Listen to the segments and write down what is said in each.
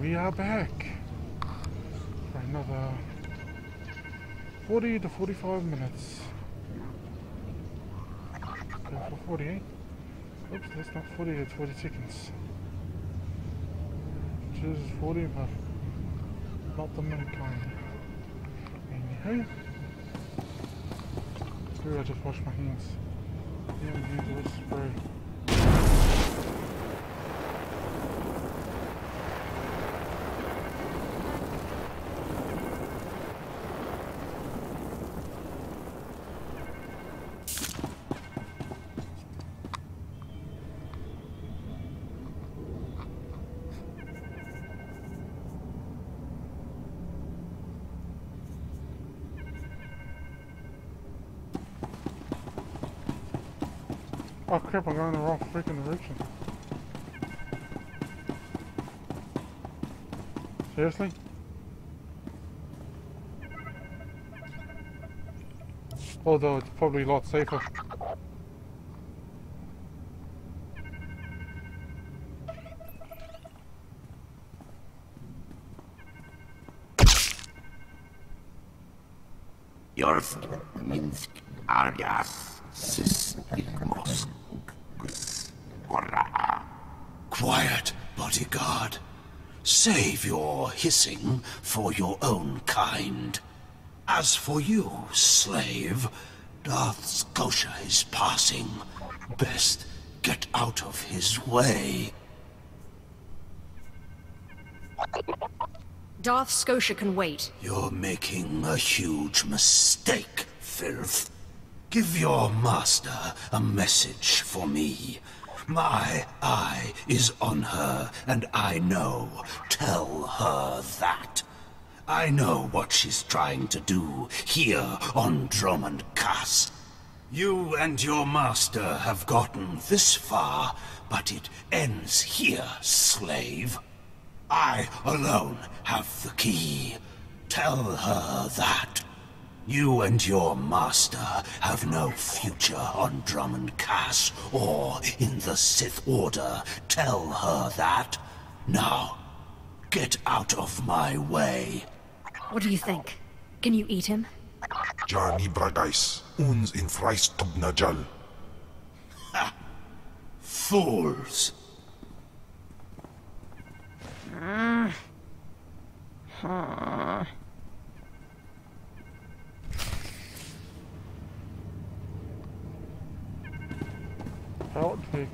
we are back for another 40 to 45 minutes. Go for 40, eh? Oops, that's not 40, it's 40 seconds. Which is 40, but not the mankind. Anywho, here I just wash my hands. Then use this spray. Oh crap, I'm going in the wrong freaking direction. Seriously? Although it's probably a lot safer. Minsk Arias Sistimos. Quiet, bodyguard. Save your hissing for your own kind. As for you, slave, Darth Scotia is passing. Best get out of his way. Darth Scotia can wait. You're making a huge mistake, Filth. Give your master a message for me. My eye is on her, and I know. Tell her that. I know what she's trying to do here on Drummond Cass. You and your master have gotten this far, but it ends here, slave. I alone have the key. Tell her that. You and your master have no future on Drummond Cass or in the Sith Order. Tell her that. Now, get out of my way. What do you think? Can you eat him? Johnny Bragais, uns in Freistubnajal. Ha! Fools! Outtake.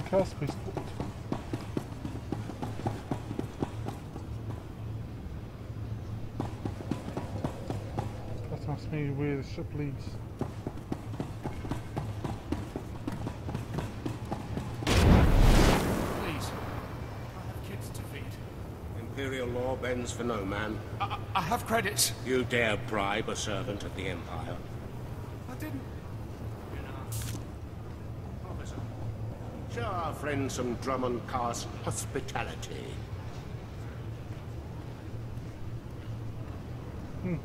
Casper Sport. That must be where the ship leads. Please, I have kids to feed. Imperial law bends for no man. I have credits. You dare bribe a servant of the Empire? I didn't. Officer, show our friend some Drummond Cass hospitality. You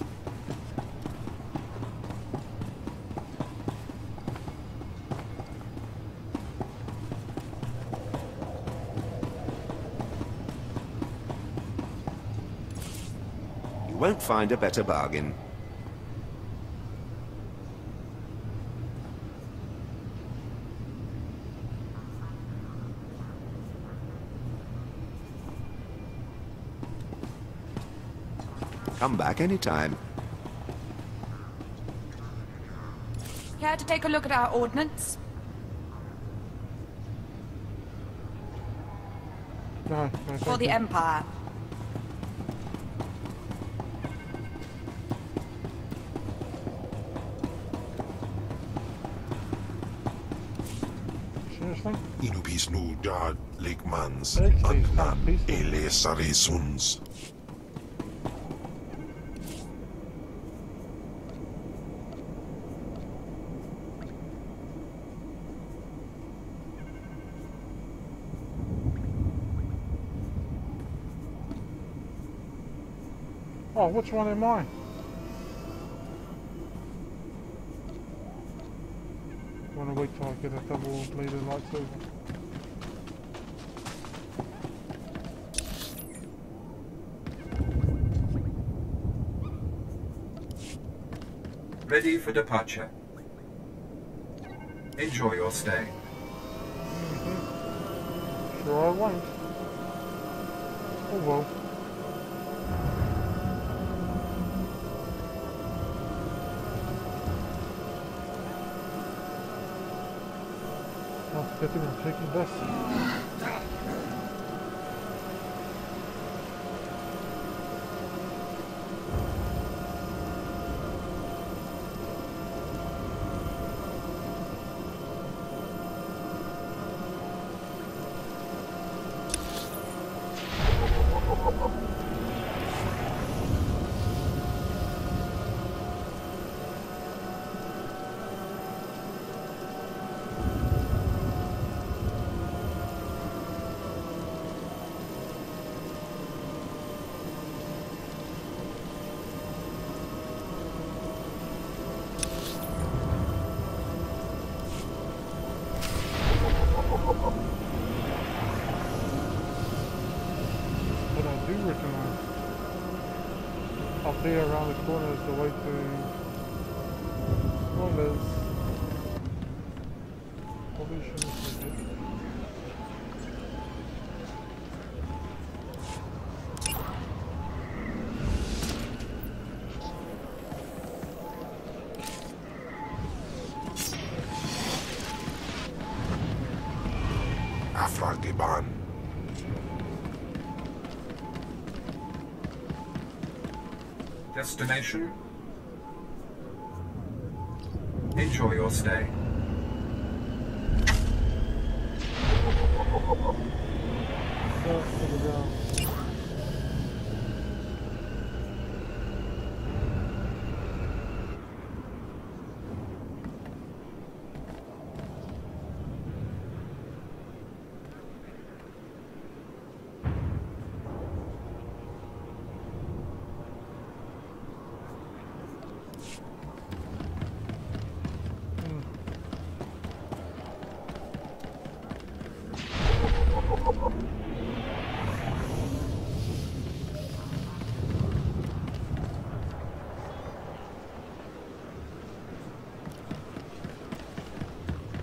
won't find a better bargain. Come back anytime. Care to take a look at our ordnance? No, For the Empire. Seriously? Inubis nu dad lekmans Actually, it's not annan peaceful. ele sarisuns. Oh, which one am I? Wanna wait till I get a double bladed lightsaber. Ready for departure. Enjoy your stay. Sure I won't. Oh well. Not forgetting I'm taking this. Up there around the corner is the way to Romans. Pollution. Afragiban. Destination. Enjoy your stay.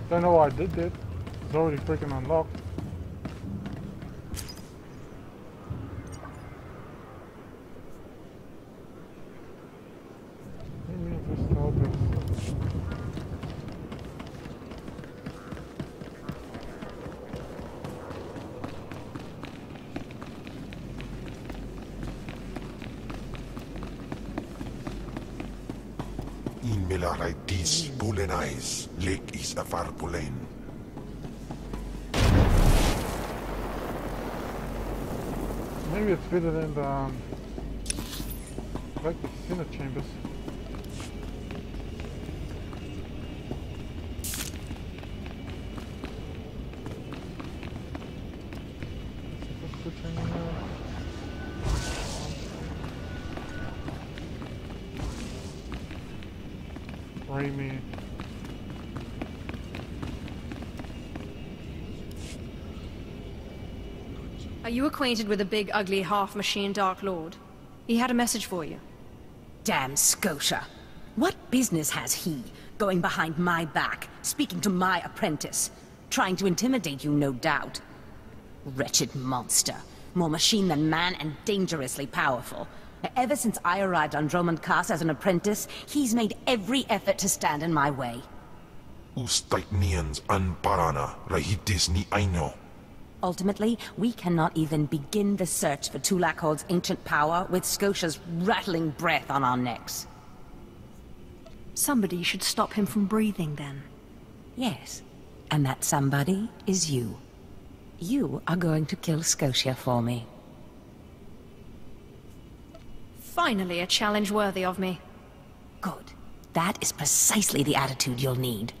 Don't know why I did that. It's already freaking unlocked. Maybe I'll just start this. In Melaraitis Bulenais, Lake is Afarpulen. Maybe it's better than the like the Senate chambers. Raimi. Are you acquainted with the big, ugly, half-machine Dark Lord? He had a message for you. Damn Scotia. What business has he going behind my back, speaking to my apprentice? Trying to intimidate you, no doubt. Wretched monster. More machine than man and dangerously powerful. Ever since I arrived on Drummond Cast as an apprentice, he's made every effort to stand in my way. Ustaiknians an parana, rahitis ni aino. Ultimately, we cannot even begin the search for Tulakhold's ancient power with Scotia's rattling breath on our necks. Somebody should stop him from breathing, then. Yes, and that somebody is you. You are going to kill Scotia for me. Finally, a challenge worthy of me. Good. That is precisely the attitude you'll need.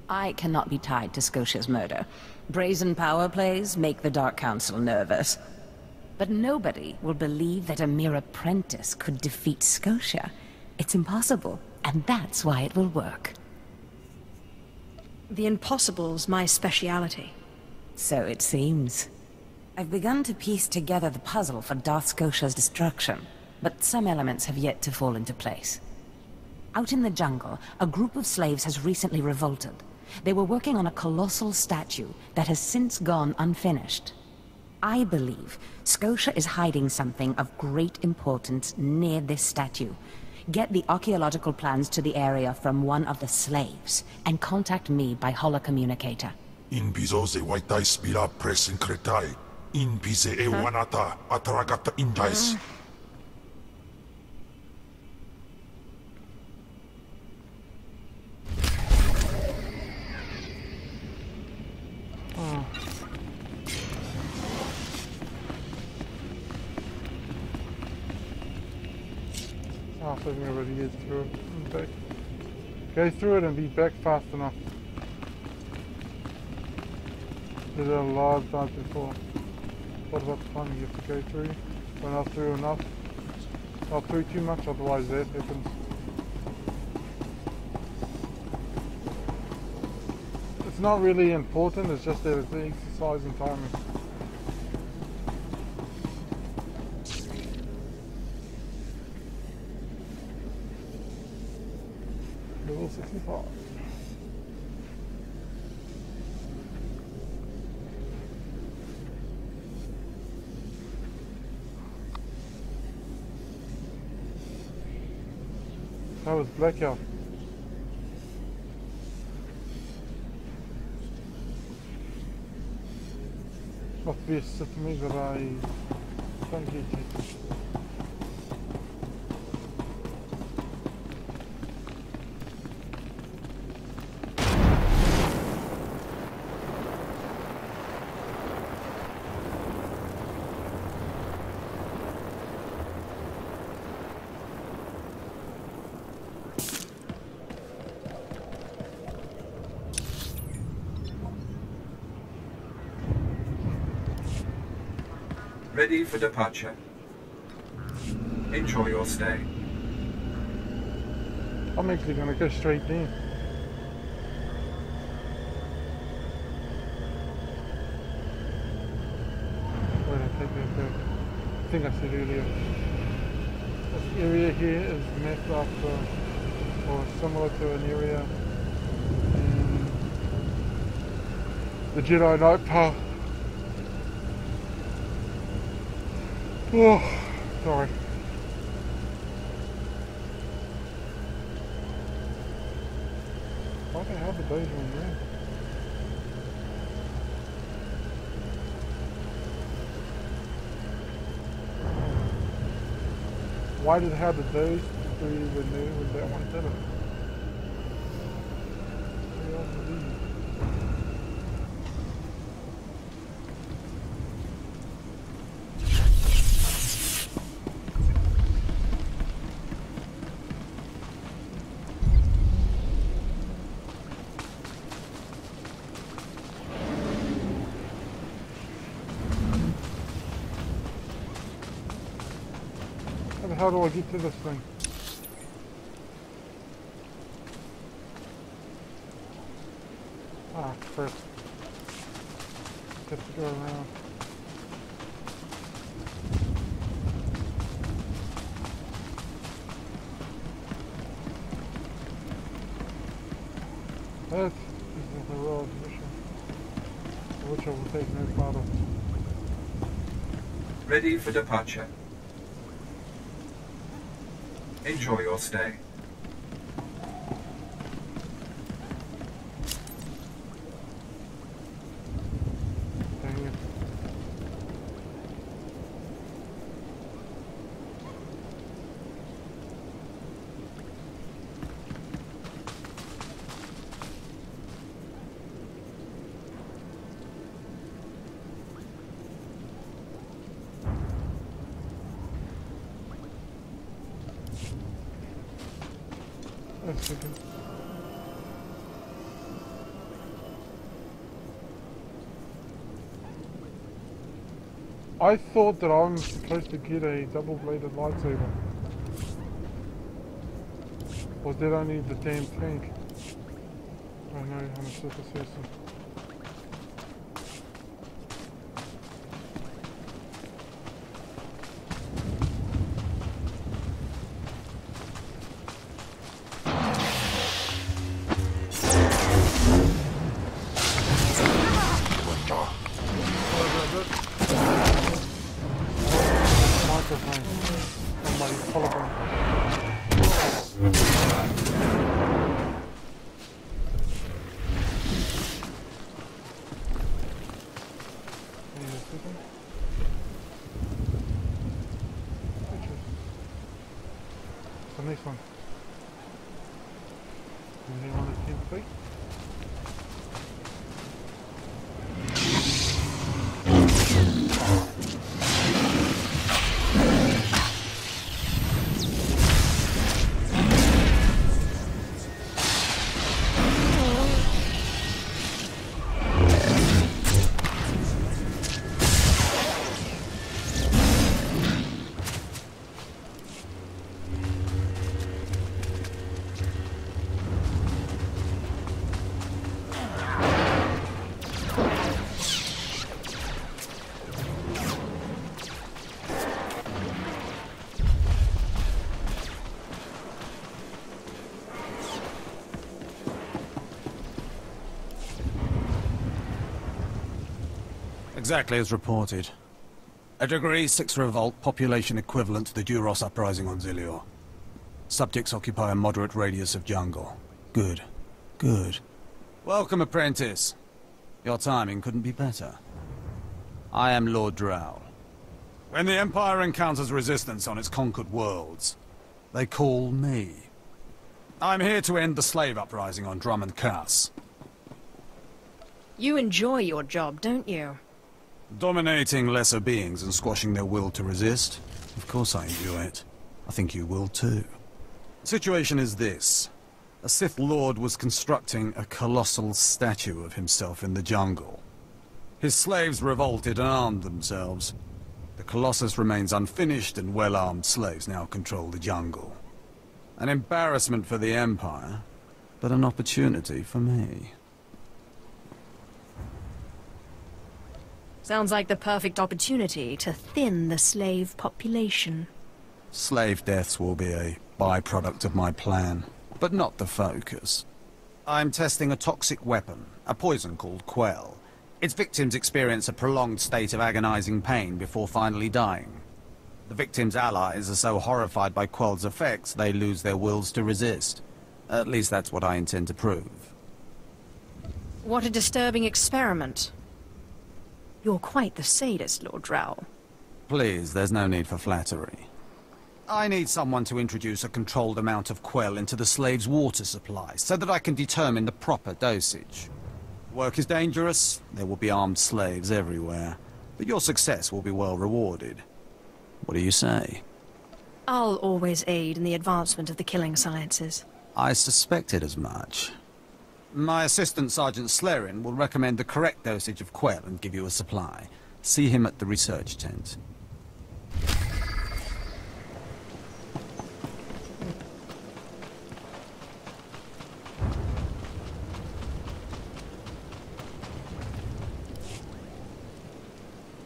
I cannot be tied to Scotia's murder. Brazen power plays make the Dark Council nervous. But nobody will believe that a mere apprentice could defeat Scotia. It's impossible, and that's why it will work. The impossible's my speciality. So it seems. I've begun to piece together the puzzle for Darth Scotia's destruction, but some elements have yet to fall into place. Out in the jungle, a group of slaves has recently revolted. They were working on a colossal statue that has since gone unfinished. I believe Scotia is hiding something of great importance near this statue. Get the archaeological plans to the area from one of the slaves, and contact me by holocommunicator. In bizo se waitai spira presin kretai. In bize e wanata ataragata indais. I think everybody gets through it and back. Go through it and be back fast enough. Did it a lot of times before. What about the time you have to go through? But not through enough. Not through too much, otherwise that happens. It's not really important, it's just that it's the exercise and timing. Level 65. That was blackout. Must be a system that I don't get to. Ready for departure. Enjoy your stay. I'm actually gonna go straight there. Wait, I take that back. I think I said earlier. This area here is mapped up or similar to an area in the Jedi Knight Path. Oh, sorry. Why the hell did those one there? Why did how did those three renew when that one didn't? Where else are these? How do I get to this thing? Ah, crap. Have to go around. That is the road mission, which I will take no part of. Ready for departure. Enjoy your stay. Dang it. That's good. I thought that I'm supposed to get a double-bladed lightsaber. Or did I need the damn tank? Oh no, I'm a Sith assassin. The next one. And then one at 10 feet. Exactly as reported. A Degree 6 revolt, population equivalent to the Duros uprising on Zilior. Subjects occupy a moderate radius of jungle. Good. Good. Welcome, apprentice. Your timing couldn't be better. I am Lord Drow. When the Empire encounters resistance on its conquered worlds, they call me. I'm here to end the slave uprising on Drummond Cass. You enjoy your job, don't you? Dominating lesser beings and squashing their will to resist? Of course I enjoy it. I think you will too. The situation is this. A Sith Lord was constructing a colossal statue of himself in the jungle. His slaves revolted and armed themselves. The Colossus remains unfinished and well-armed slaves now control the jungle. An embarrassment for the Empire, but an opportunity for me. Sounds like the perfect opportunity to thin the slave population. Slave deaths will be a byproduct of my plan, but not the focus. I'm testing a toxic weapon, a poison called Quell. Its victims experience a prolonged state of agonizing pain before finally dying. The victims' allies are so horrified by Quell's effects, they lose their wills to resist. At least that's what I intend to prove. What a disturbing experiment. You're quite the sadist, Lord Drow. Please, there's no need for flattery. I need someone to introduce a controlled amount of Quell into the slaves' water supply, so that I can determine the proper dosage. Work is dangerous, there will be armed slaves everywhere, but your success will be well rewarded. What do you say? I'll always aid in the advancement of the killing sciences. I suspected as much. My assistant, Sergeant Slerin, will recommend the correct dosage of Quell and give you a supply. See him at the research tent.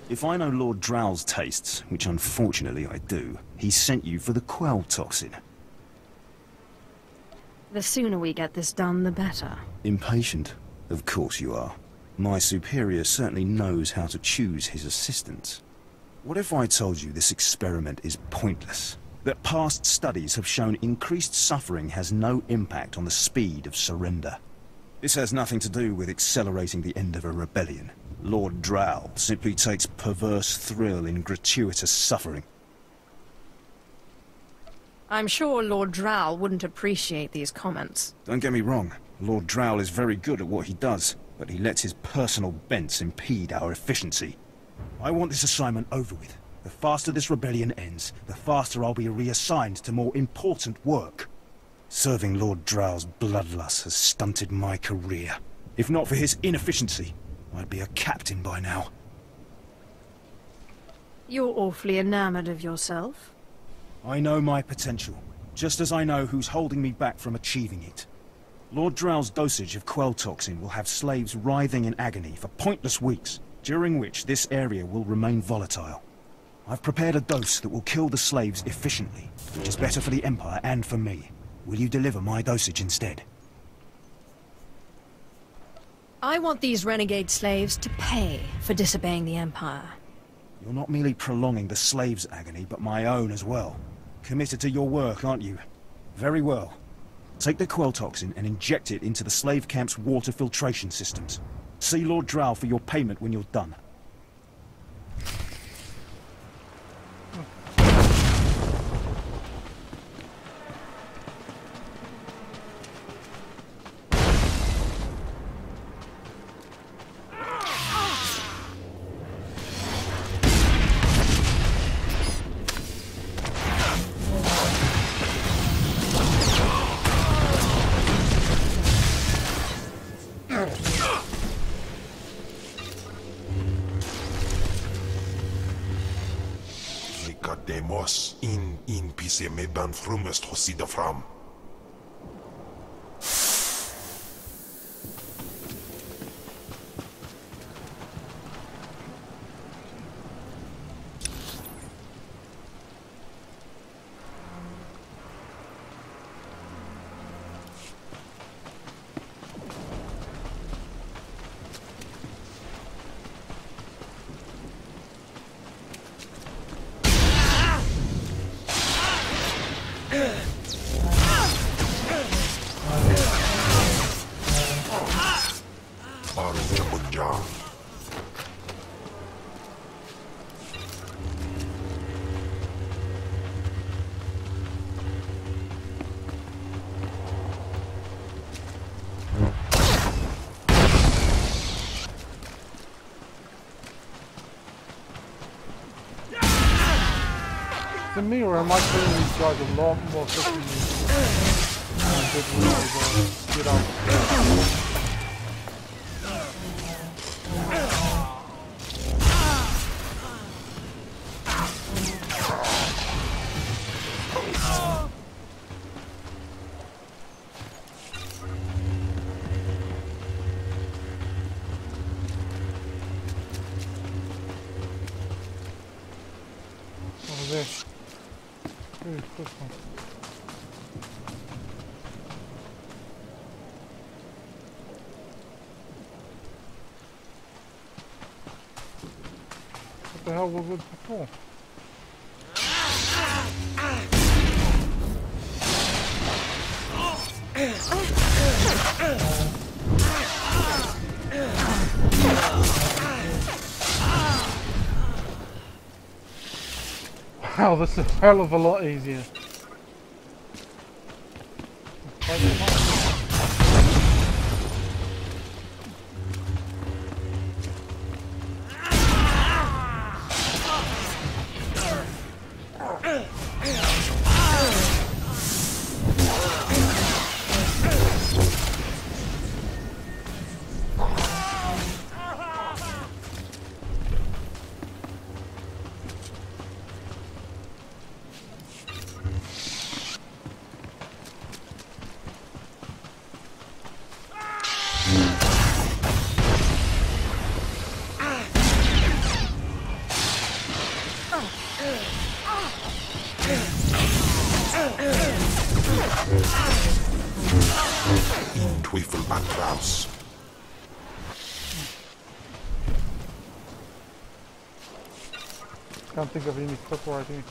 If I know Lord Drow's tastes, which unfortunately I do, he sent you for the Quell toxin. The sooner we get this done, the better. Impatient? Of course you are. My superior certainly knows how to choose his assistants. What if I told you this experiment is pointless? That past studies have shown increased suffering has no impact on the speed of surrender? This has nothing to do with accelerating the end of a rebellion. Lord Drow simply takes perverse thrill in gratuitous suffering. I'm sure Lord Drow wouldn't appreciate these comments. Don't get me wrong, Lord Drow is very good at what he does, but he lets his personal bents impede our efficiency. I want this assignment over with. The faster this rebellion ends, the faster I'll be reassigned to more important work. Serving Lord Drow's bloodlust has stunted my career. If not for his inefficiency, I'd be a captain by now. You're awfully enamored of yourself. I know my potential, just as I know who's holding me back from achieving it. Lord Drow's dosage of quell toxin will have slaves writhing in agony for pointless weeks, during which this area will remain volatile. I've prepared a dose that will kill the slaves efficiently, which is better for the Empire and for me. Will you deliver my dosage instead? I want these renegade slaves to pay for disobeying the Empire. You're not merely prolonging the slaves' agony, but my own as well. Committed to your work, aren't you? Very well. Take the quell toxin and inject it into the slave camp's water filtration systems. See Lord Drow for your payment when you're done. Demos in pise medan frumest hosida fram. To me, or am I killing these guys a lot more efficiently? I did really get out. Over there. Ooh, this one. What the hell was it before? Wow, this is a hell of a lot easier. In Teufelbandraus. Can't think of any clip right here.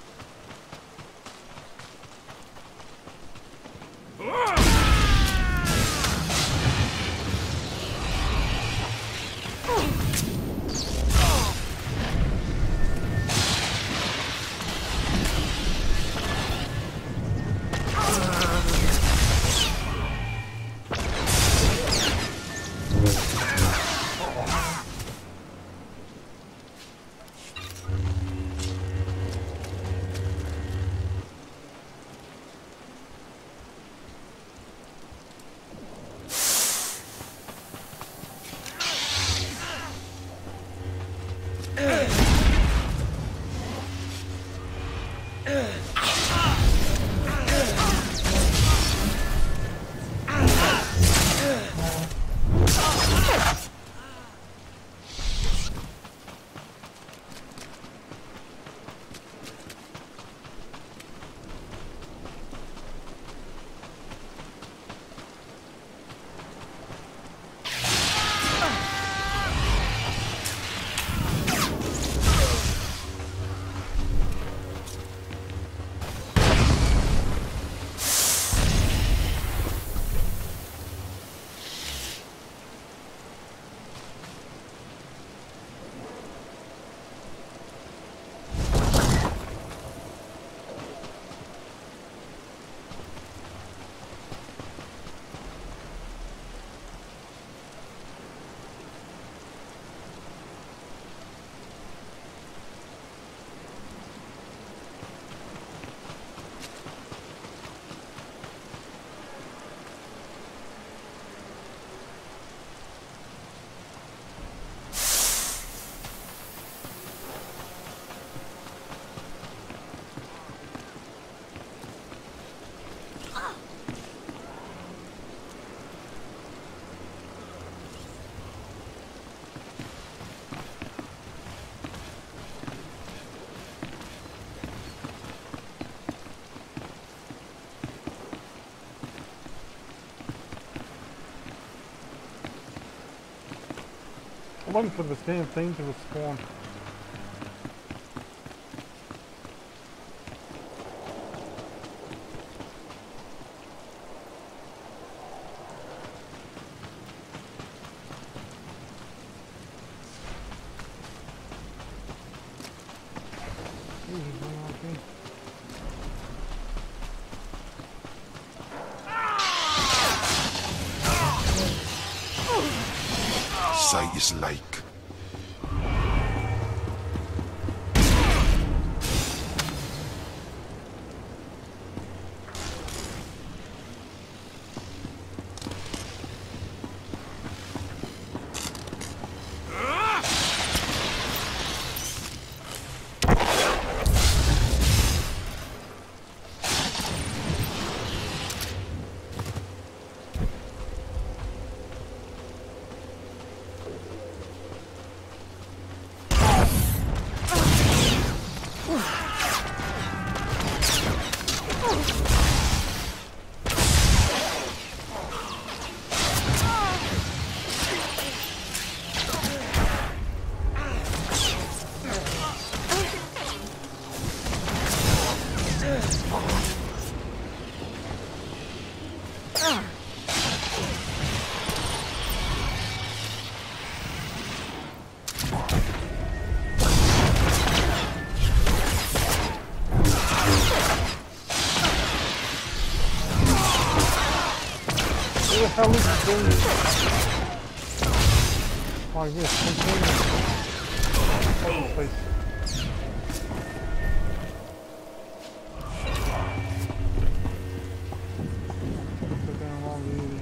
waiting for the damn thing to respawn. Sight is like. How is it doing? Oh yes, continue. Oh, place. So damn long, really.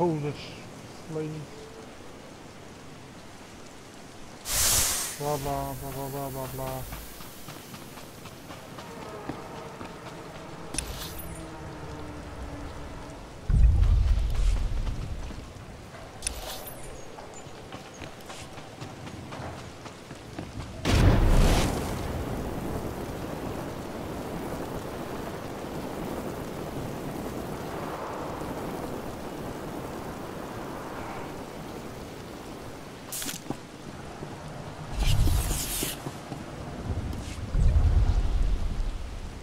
Polish slaves. Blah blah blah blah blah blah blah.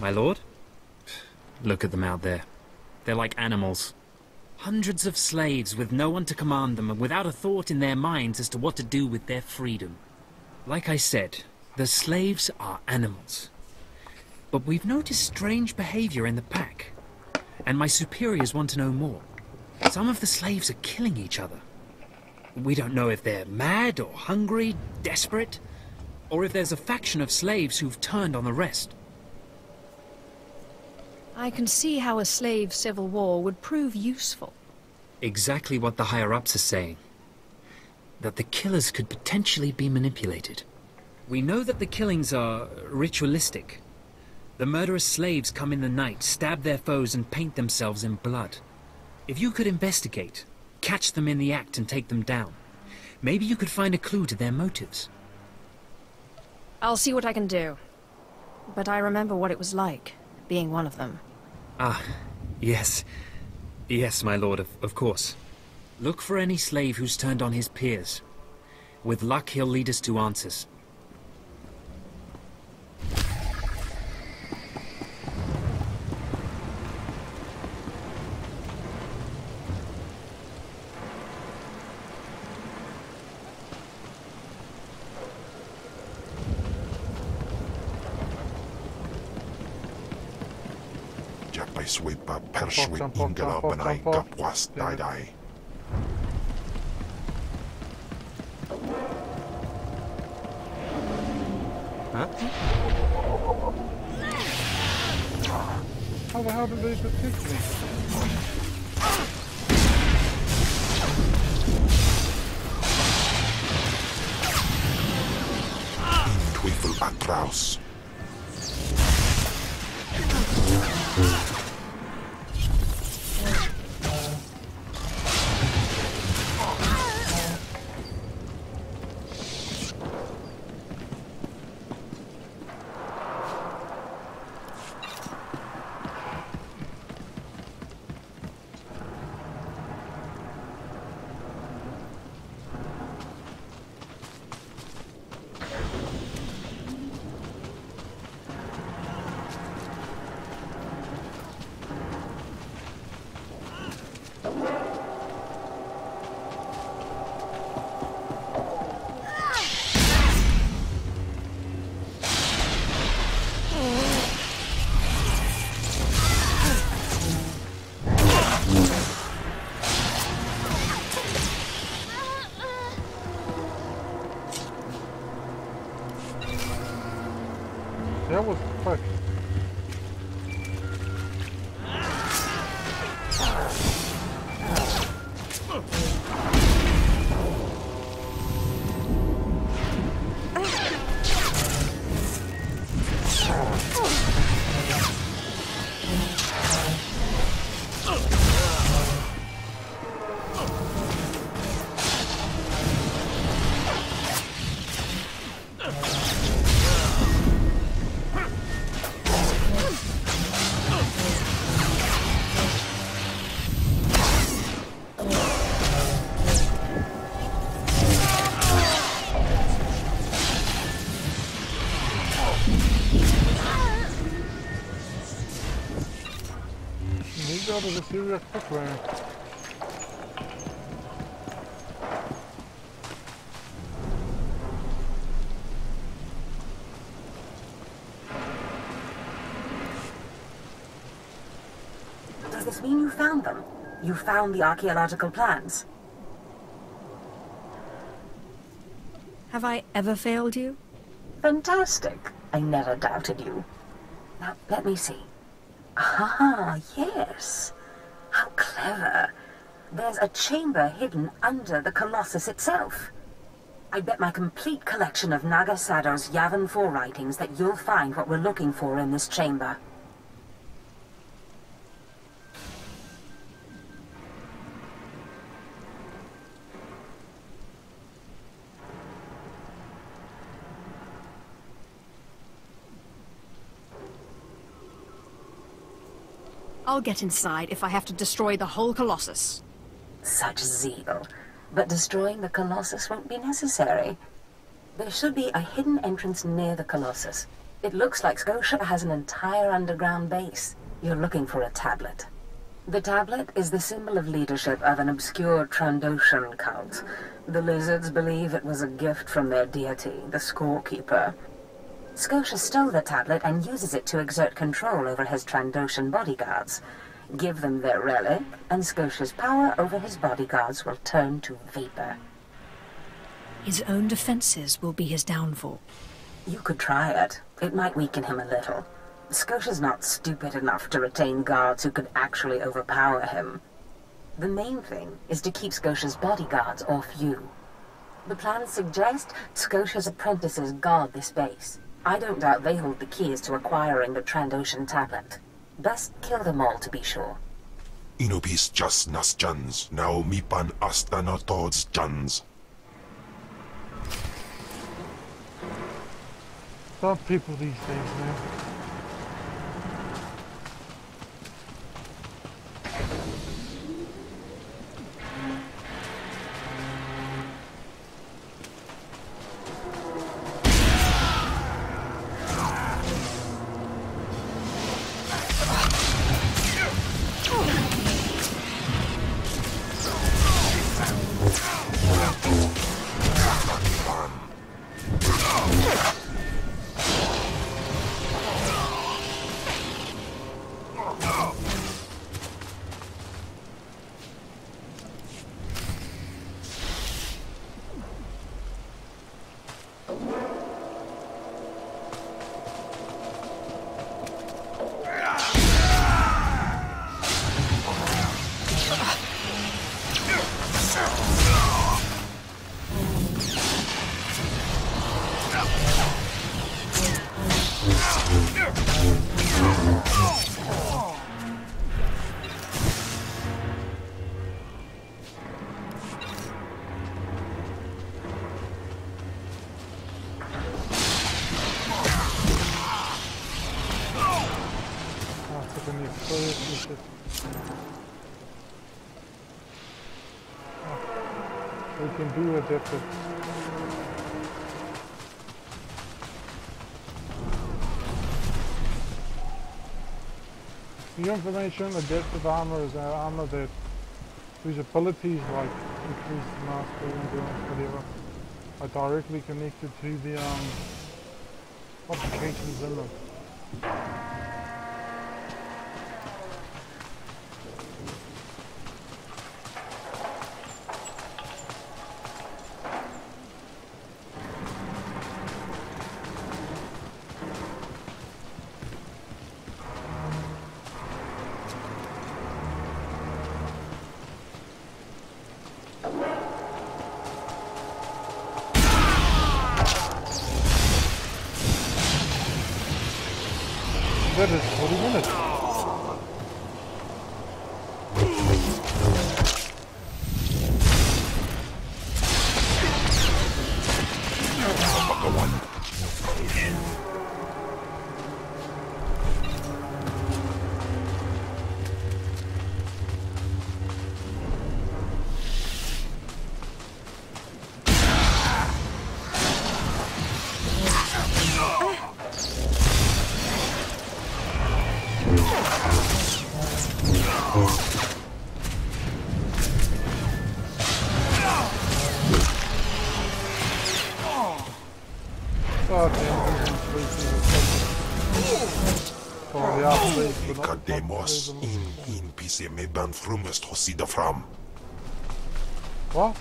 My lord? Look at them out there. They're like animals. Hundreds of slaves with no one to command them and without a thought in their minds as to what to do with their freedom. Like I said, the slaves are animals. But we've noticed strange behavior in the pack. And my superiors want to know more. Some of the slaves are killing each other. We don't know if they're mad or hungry, desperate, or if there's a faction of slaves who've turned on the rest. I can see how a slave civil war would prove useful. Exactly what the higher-ups are saying. That the killers could potentially be manipulated. We know that the killings are ritualistic. The murderous slaves come in the night, stab their foes and paint themselves in blood. If you could investigate, catch them in the act and take them down, maybe you could find a clue to their motives. I'll see what I can do. But I remember what it was like, being one of them. Ah, yes. Yes, my lord, of course. Look for any slave who's turned on his peers. With luck, he'll lead us to answers. Swipa perswit ingela benai kapwas dai. Huh? How the hell did they detect me? In Twiffle Atraus. That was quick. Out of the serious quick round. Does this mean you found them? You found the archaeological plans? Have I ever failed you? Fantastic. I never doubted you. Now, let me see. Ah, yes. How clever. There's a chamber hidden under the Colossus itself. I bet my complete collection of Nagasado's Yavin 4 writings that you'll find what we're looking for in this chamber. I'll get inside if I have to destroy the whole Colossus. Such zeal. But destroying the Colossus won't be necessary. There should be a hidden entrance near the Colossus. It looks like Scotia has an entire underground base. You're looking for a tablet. The tablet is the symbol of leadership of an obscure Trandoshan cult. The lizards believe it was a gift from their deity, the Scorekeeper. Scotia stole the tablet and uses it to exert control over his Trandoshan bodyguards. Give them their relic, and Scotia's power over his bodyguards will turn to vapor. His own defenses will be his downfall. You could try it. It might weaken him a little. Scotia's not stupid enough to retain guards who could actually overpower him. The main thing is to keep Scotia's bodyguards off you. The plans suggest Scotia's apprentices guard this base. I don't doubt they hold the keys to acquiring the Trandoshan tablet. Best kill them all to be sure. Inubis just nas jans, now mipan astana tods jans. Some people these days, man. We can do a different. The information, adaptive armor is our armor that whose abilities like increased mastery, endurance, whatever, are directly connected to the applications in them. That is 40 minutes. Demos in pise me ban frumest hosida fram. What?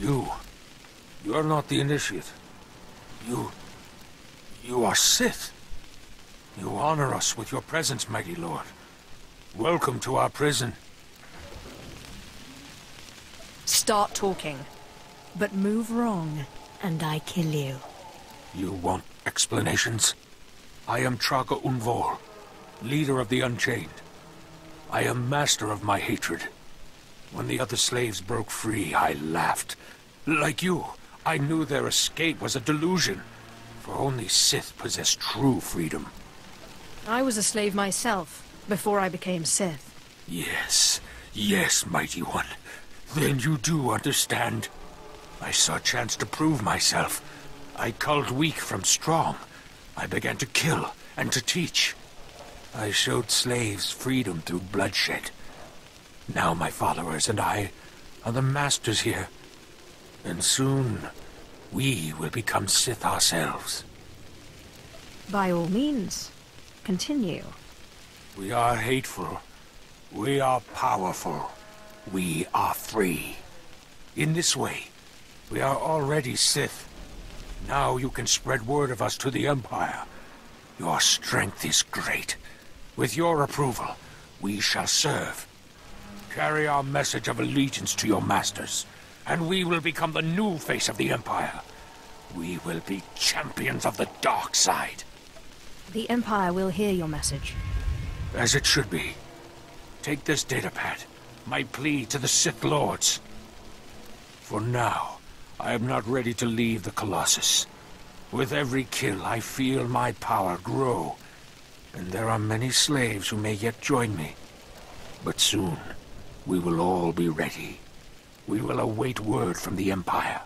You are not the initiate. You are Sith. You honor us with your presence, mighty lord. Welcome to our prison. Start talking. But move wrong, and I kill you. You want explanations? I am Traga Unvor, leader of the Unchained. I am master of my hatred. When the other slaves broke free, I laughed. Like you, I knew their escape was a delusion, for only Sith possess true freedom. I was a slave myself, before I became Sith. Yes, yes, mighty one. Then you do understand. I saw a chance to prove myself. I culled weak from strong. I began to kill and to teach. I showed slaves freedom through bloodshed. Now my followers and I are the masters here. And soon, we will become Sith ourselves. By all means, continue. We are hateful. We are powerful. We are free. In this way, we are already Sith. Now you can spread word of us to the Empire. Your strength is great. With your approval, we shall serve. Carry our message of allegiance to your masters, and we will become the new face of the Empire. We will be champions of the dark side. The Empire will hear your message. As it should be. Take this datapad, my plea to the Sith Lords. For now, I am not ready to leave the Colossus. With every kill, I feel my power grow. And there are many slaves who may yet join me. But soon, we will all be ready. We will await word from the Empire.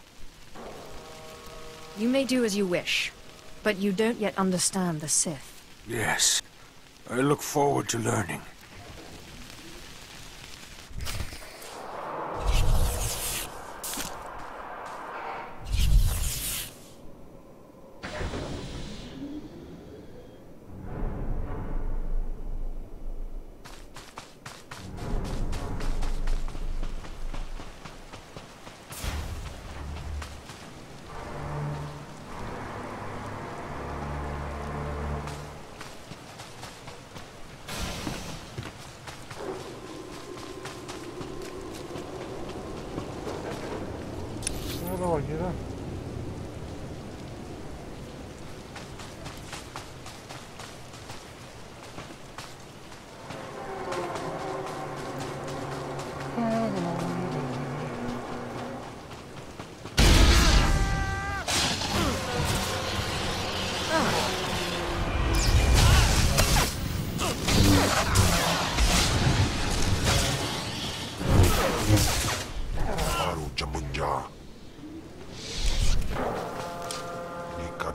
You may do as you wish, but you don't yet understand the Sith. Yes, I look forward to learning.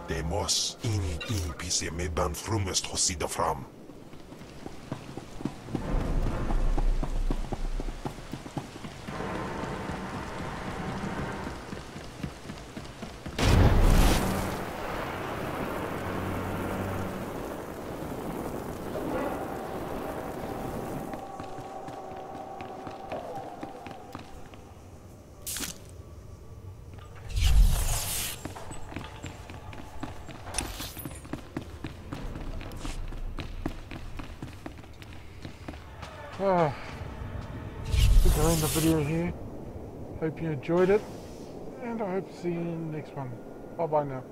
Demos in pise medan frumest hosida fram. I think I'll end the video here. Hope you enjoyed it, and I hope to see you in the next one. Bye bye now.